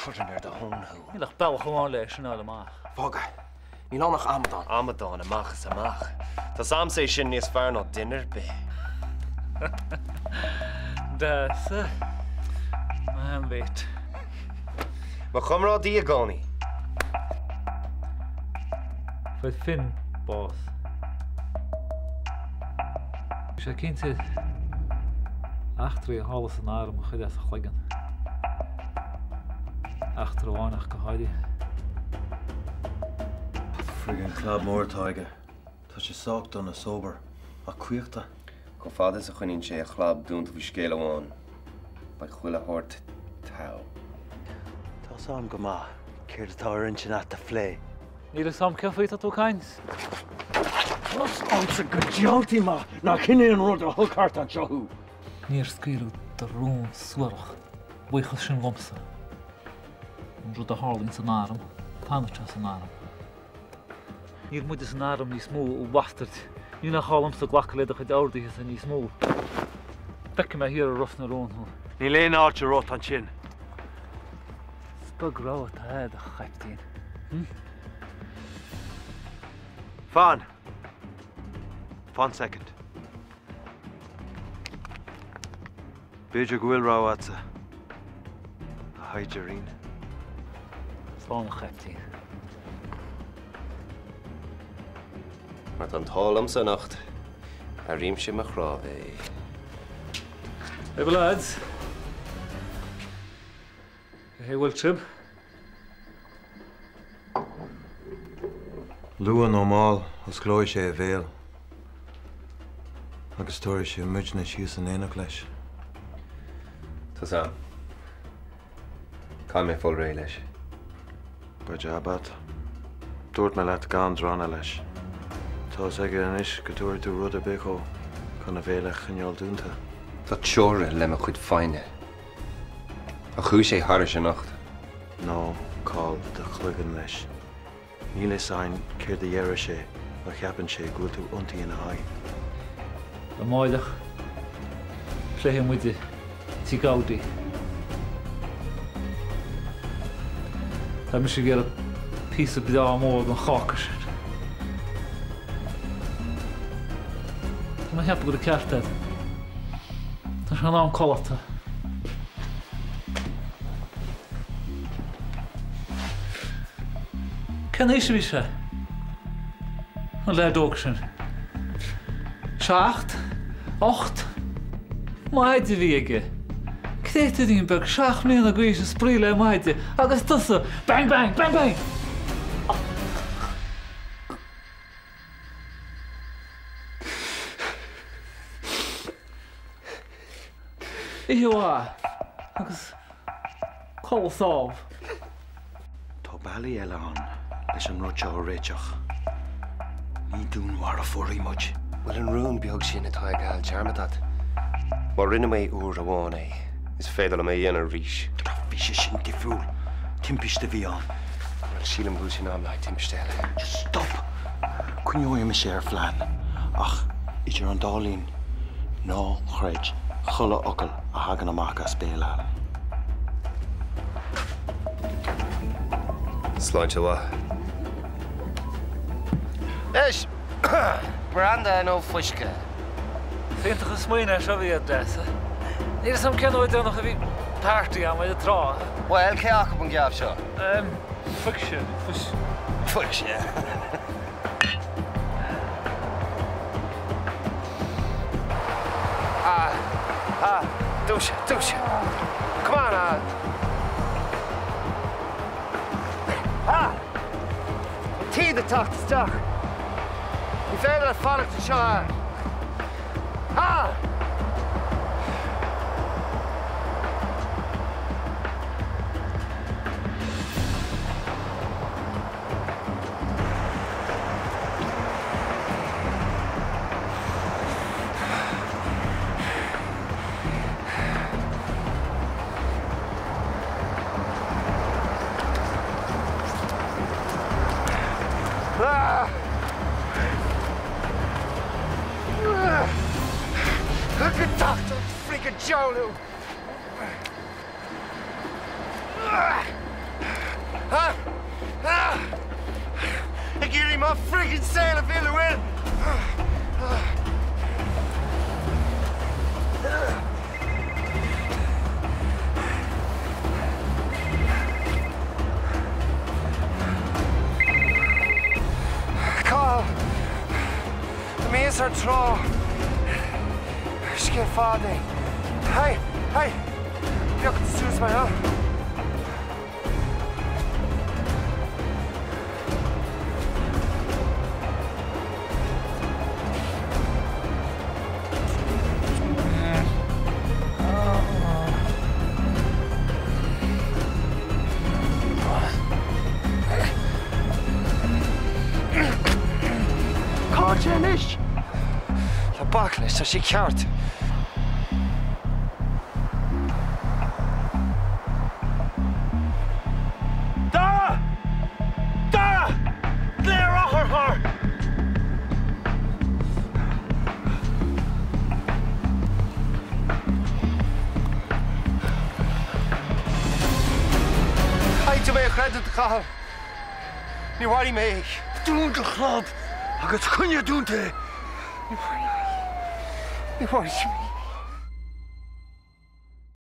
Cutting near the home who. Ni lach bell gewoon leis yn ôl yma. Fogga. Ni lonnach Amadon. Amadon amach is amach. Tas am sé sin níos fear ná dinner be. Das. Man weet. Ma chumrá dí a gánaí. Fydd Finn, boss. Sé cynti achtri a halas yn arm o chyd eith a chlygan. Achter o anach gyhoeddi. Friggin' Scéalta Móra Sraith. Tá sé socht on a sober. A cuiachta. Go fad is a chuinn sé a chlab dúnta bhí scéal amháin. Ba chuile hort tau. Tá sam go maith. Céir atá ar intin at a phlé. Níl sam cefaith a tú cains? Os ansa go dealtaí maith ná cinné an rud a thucart an seothú. Níor sgríú de rún suarach. Buchas sin gomsa. Yn rwyd a harlin sy'n arm. Panatra sy'n arm. Níor muid is an arm ní smó ó bastard. Ní na chálam sa glacalid a chud áirdaí is a ní smó. Becca me hir a ross na rón. Ní léon áirt a rót an sin. Spug rá a head a chaiptín. Fan. 1 second. Beidir go bhfuil rá atsa. A haidirín. Slán a chaiptín. Mar an tálam sa nacht. A rím sé a chrá é. Hey, lads. Hey, well, Trib. Luan ó máil os glóir sé a bhéal. Agus tóir sé muidna síos an éanach leis. Tá sam. Cá mé fol ré leis. Ba jabbat. Dúirt me leat gan drána leis. Tá aige an is go dúir tú rud a béchó chun a bhéile chuneol dúnta. Tá teore le a chud fáine. A chu sé thar sé nacht. nó cáil de chluigean leis. Ní le sáin céir de dhéire sé a cheapan sé gúil tú iontaí ina haid. A máidech. Plé muide. Tí gádaí. Tá mi sé gur a pís a bidá mór an cháca sin. Tá ma heap go a ceartad. Tá sé an am colata. Can éis bhí sé? An le dóg sin. 7, 8. Maide bhí aige. Cnéite dtíon beg 7 mlíon a gcuis a sprí le maide agus tusa bang bang bang bang. Ihuá agus colsáb. Tá bailí eile an leis an rud seo réiteach. Ní dún war a fuirí muid. Well an rún beag sin atá ag gáil tearmadat. Mar rinne mé úr a bháin é. Is féidir le mé dhéanana ríis. Tá bhí sé sin difriúil. Timpiste bhí an. Well sílam bú sin am le timpsteile. Just stop! Cuinneoim me sé ar phlean. Ach, idir an dálín. Ná chreid. Chulla ocail a hagan amach a spéile. Sláinte bha. Eis! Branda nó fuisce. Féintach a smaoine seo bhí a deasa. Níl sam ceanóid anach a bhí pártaí am a trá. Well, ce acha an geab seo? Fuic sé. Fuisce. Douche. Come on, Tí the tucht stuck. You failed to follow the shore. Look at Dr. Freaking Jolu! Ik jullie maar friggin' zeilen willen wel. Carl, de mensen are trouw. Skip vader. Hey, hey. You can choose my huh? Cartenish. The backless as she can't. To make credit call. You worry me. Doen de club. Ik het kun je doen te. You worry me.